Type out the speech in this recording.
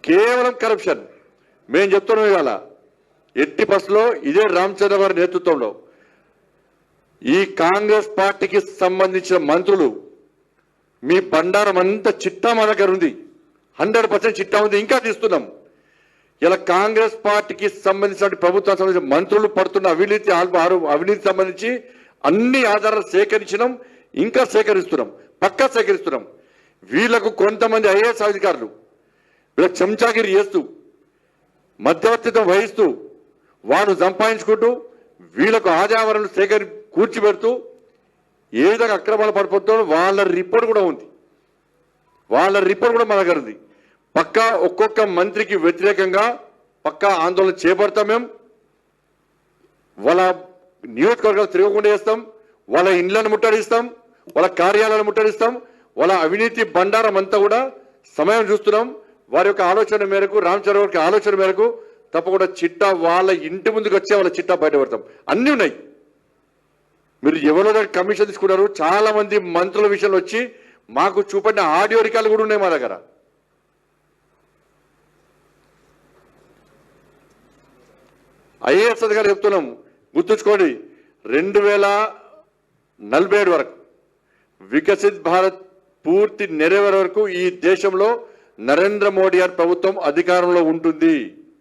కేవలం కరప్షన్. మేము చెప్తున్నాం ఇవాళ ఎట్టి బస్సులో ఇదే రామచంద్ర గారి నేతృత్వంలో ఈ కాంగ్రెస్ పార్టీకి సంబంధించిన మంత్రులు మీ బండారం అంతా చిట్టా మా దగ్గర ఉంది, 100% చిట్టా ఉంది, ఇంకా తీస్తున్నాం. ఇలా కాంగ్రెస్ పార్టీకి సంబంధించిన ప్రభుత్వానికి సంబంధించిన మంత్రులు పడుతున్న అవినీతి సంబంధించి అన్ని ఆధారాలు సేకరించడం, ఇంకా సేకరిస్తున్నాం, పక్కా సేకరిస్తున్నాం. వీళ్లకు కొంతమంది ఐఏఎస్ అధికారులు వీళ్ళకి చెంచాగిరి చేస్తూ మధ్యవర్తిత్వం వహిస్తూ వారు సంపాదించుకుంటూ వీళ్ళకు ఆదాయాలను కూర్చిపెడుతూ ఏ విధంగా అక్రమాలు పడిపోతుందో వాళ్ళ రిపోర్ట్ కూడా ఉంది, వాళ్ళ రిపోర్ట్ కూడా మా దగ్గర ఉంది. పక్కా ఒక్కొక్క మంత్రికి వ్యతిరేకంగా పక్కా ఆందోళన చేపడతాం. మేము వాళ్ళ నియోజకవర్గాలు తిరగకుండా చేస్తాం, వాళ్ళ ఇండ్లను ముట్టడిస్తాం, వాళ్ళ కార్యాలయాలను ముట్టడిస్తాం, వాళ్ళ అవినీతి బండారం అంతా కూడా సమయం చూస్తున్నాం. వారి యొక్క ఆలోచన మేరకు, రామచంద్ర గారి ఆలోచన మేరకు తప్పకుండా చిట్టా వాళ్ళ ఇంటి ముందుకు వచ్చే వాళ్ళ చిట్టా బయటపడతాం. అన్నీ ఉన్నాయి. మీరు ఎవరో దగ్గర కమిషన్ తీసుకున్నారు, చాలా మంది మంత్రుల విషయంలో వచ్చి మాకు చూపడిన ఆడియో రికార్డులు కూడా ఉన్నాయి మా దగ్గర. ఐఏఎస్ అధికారులు చెప్తున్నాం, గుర్తుంచుకోండి, 2047 వరకు వికసిత్ భారత్ పూర్తి నెరవేరే వరకు ఈ దేశంలో నరేంద్ర మోడీ గారి ప్రభుత్వం అధికారంలో ఉంటుంది.